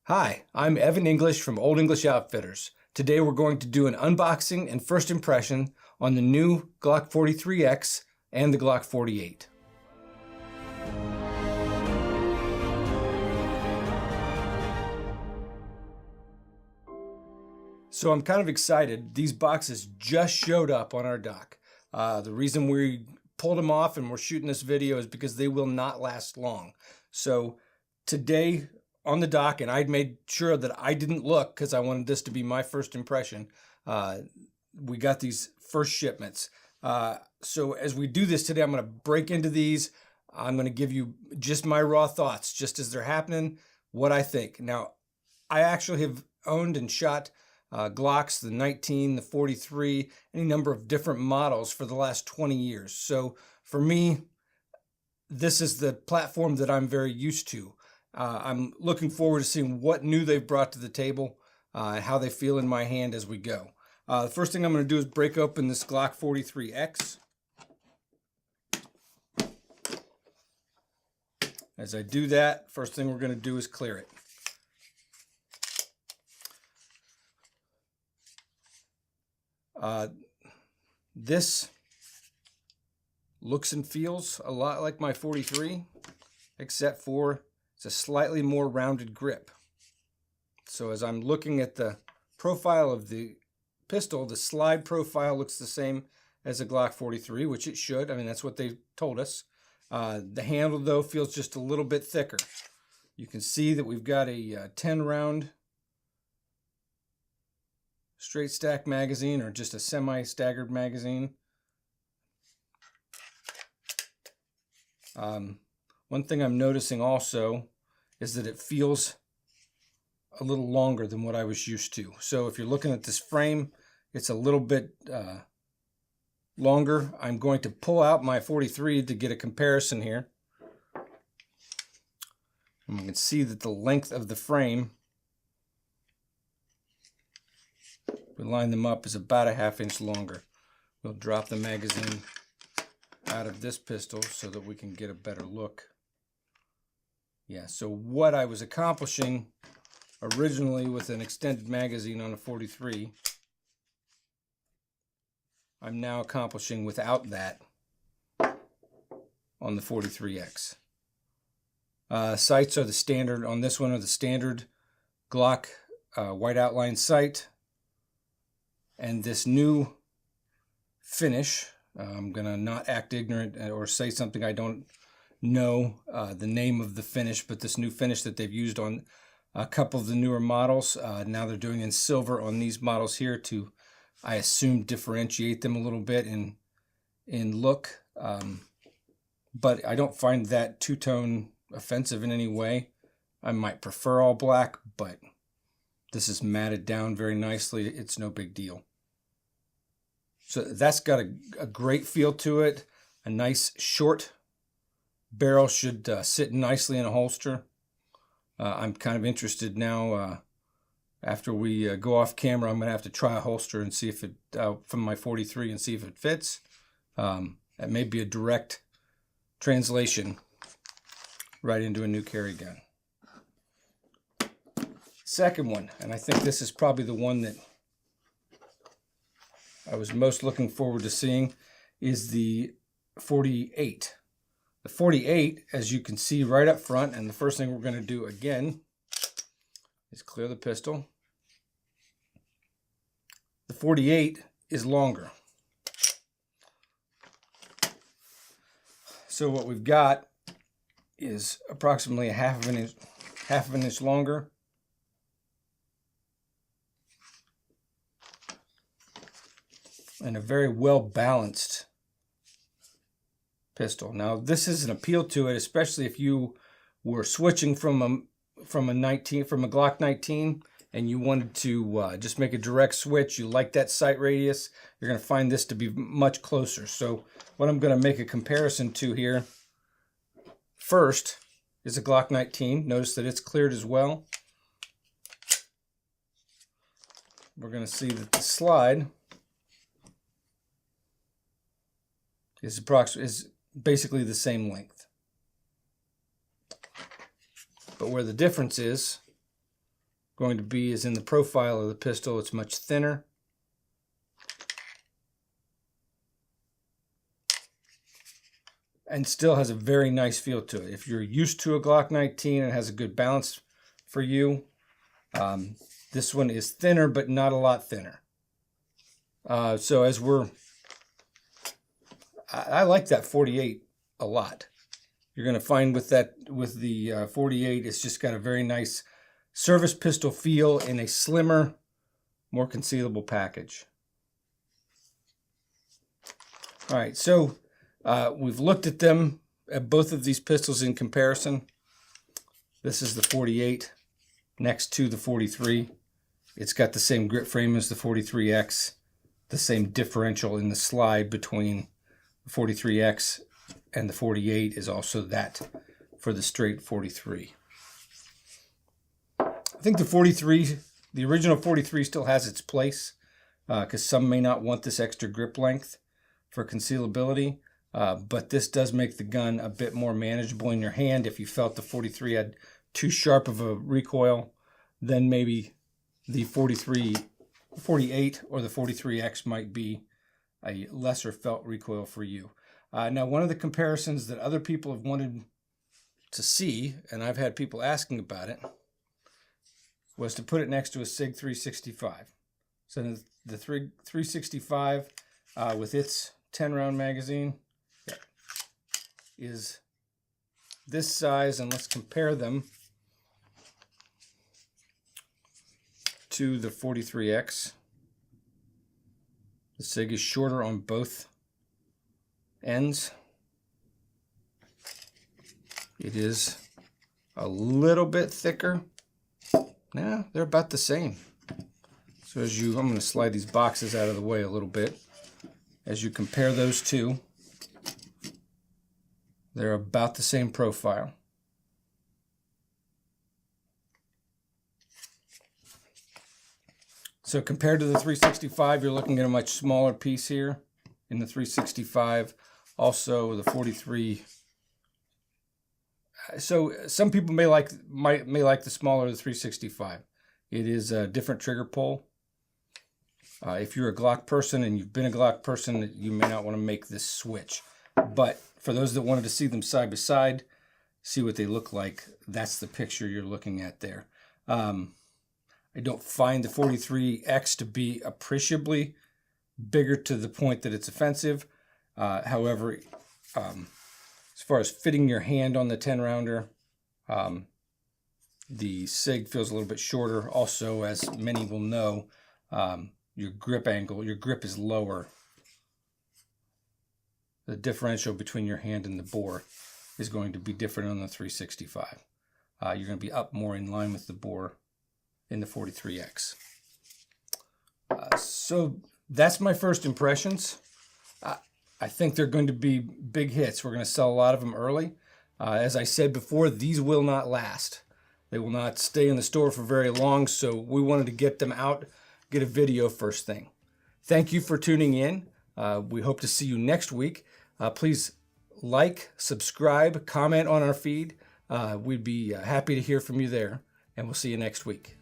Hi, I'm Evan English from Old English Outfitters. Today we're going to do an unboxing and first impression on the new Glock 43X and the Glock 48. So I'm kind of excited. These boxes just showed up on our dock. The reason we pulled them off and we're shooting this video is because they will not last long. So today on the dock, and I'd made sure that I didn't look because I wanted this to be my first impression. We got these first shipments. So as we do this today, I'm going to break into these. I'm going to give you just my raw thoughts, just as they're happening, what I think. Now, I actually have owned and shot Glocks, the 19, the 43, any number of different models for the last 20 years. So for me, this is the platform that I'm very used to. I'm looking forward to seeing what new they've brought to the table, how they feel in my hand as we go. The first thing I'm going to do is break open this Glock 43X. As I do that, first thing we're going to do is clear it. This looks and feels a lot like my 43, except for it's a slightly more rounded grip. So as I'm looking at the profile of the pistol, the slide profile looks the same as a Glock 43, which it should. I mean, that's what they told us. The handle, though, feels just a little bit thicker. You can see that we've got a 10-round straight stack magazine, or just a semi-staggered magazine. One thing I'm noticing also is that it feels a little longer than what I was used to. So if you're looking at this frame, it's a little bit longer. I'm going to pull out my 43 to get a comparison here. And you can see that the length of the frame, we line them up, is about a ½ inch longer. We'll drop the magazine out of this pistol so that we can get a better look. Yeah, so what I was accomplishing originally with an extended magazine on a 43, I'm now accomplishing without that on the 43X. Sights are the standard, on this one are the standard Glock white outline sight. And this new finish, I'm going to not act ignorant or say something I don't know the name of the finish, but this new finish that they've used on a couple of the newer models, now they're doing in silver on these models here to, I assume, differentiate them a little bit in look. But I don't find that two-tone offensive in any way. I might prefer all black, but this is matted down very nicely. It's no big deal. So that's got a great feel to it. A nice short barrel should sit nicely in a holster. I'm kind of interested now, after we go off camera, I'm going to have to try a holster and see if it, from my 43, and see if it fits. That may be a direct translation right into a new carry gun. Second one, and I think this is probably the one that I was most looking forward to seeing, is the 48. The 48, as you can see right up front, and the first thing we're going to do again is clear the pistol. The 48 is longer. So what we've got is approximately a half of an inch longer. And a very well balanced pistol. Now this is an appeal to it, especially if you were switching from a Glock 19 and you wanted to just make a direct switch. You like that sight radius, you're going to find this to be much closer. So what I'm going to make a comparison to here first is a Glock 19. Notice that it's cleared as well. We're going to see that the slide is basically the same length. But where the difference is going to be is in the profile of the pistol. It's much thinner. And still has a very nice feel to it. If you're used to a Glock 19 and has a good balance for you, this one is thinner, but not a lot thinner. So as I like that 48 a lot. You're going to find with the 48, it's just got a very nice service pistol feel in a slimmer, more concealable package. All right, so we've looked at them, at both of these pistols in comparison. This is the 48 next to the 43. It's got the same grip frame as the 43X, the same differential in the slide between the 43X and the 48 is also that for the straight 43. I think the 43, the original 43 still has its place because some may not want this extra grip length for concealability. But this does make the gun a bit more manageable in your hand. If you felt the 43 had too sharp of a recoil, then maybe the 48 or the 43X might be a lesser felt recoil for you. Now, one of the comparisons that other people have wanted to see, and I've had people asking about it, was to put it next to a SIG 365. So the 365 with its 10-round magazine is this size, and let's compare them to the 43X. The SIG is shorter on both ends. It is a little bit thicker. Nah, they're about the same. So I'm going to slide these boxes out of the way a little bit. As you compare those two, they're about the same profile. So compared to the 365, you're looking at a much smaller piece here in the 365. Also, the 43. So some people may like the smaller the 365. It is a different trigger pull. If you're a Glock person and you've been a Glock person, you may not want to make this switch. But for those that wanted to see them side by side, see what they look like, that's the picture you're looking at there. I don't find the 43X to be appreciably bigger to the point that it's offensive. However, as far as fitting your hand on the 10-rounder, the SIG feels a little bit shorter. Also, as many will know, your grip angle, your grip is lower. The differential between your hand and the bore is going to be different on the 365. You're going to be up more in line with the bore in the 43X. So that's my first impressions. I think they're going to be big hits. We're going to sell a lot of them early. As I said before, these will not last. They will not stay in the store for very long, so we wanted to get them out, get a video first thing. Thank you for tuning in. We hope to see you next week. Please like, subscribe, comment on our feed. We'd be happy to hear from you there, and we'll see you next week.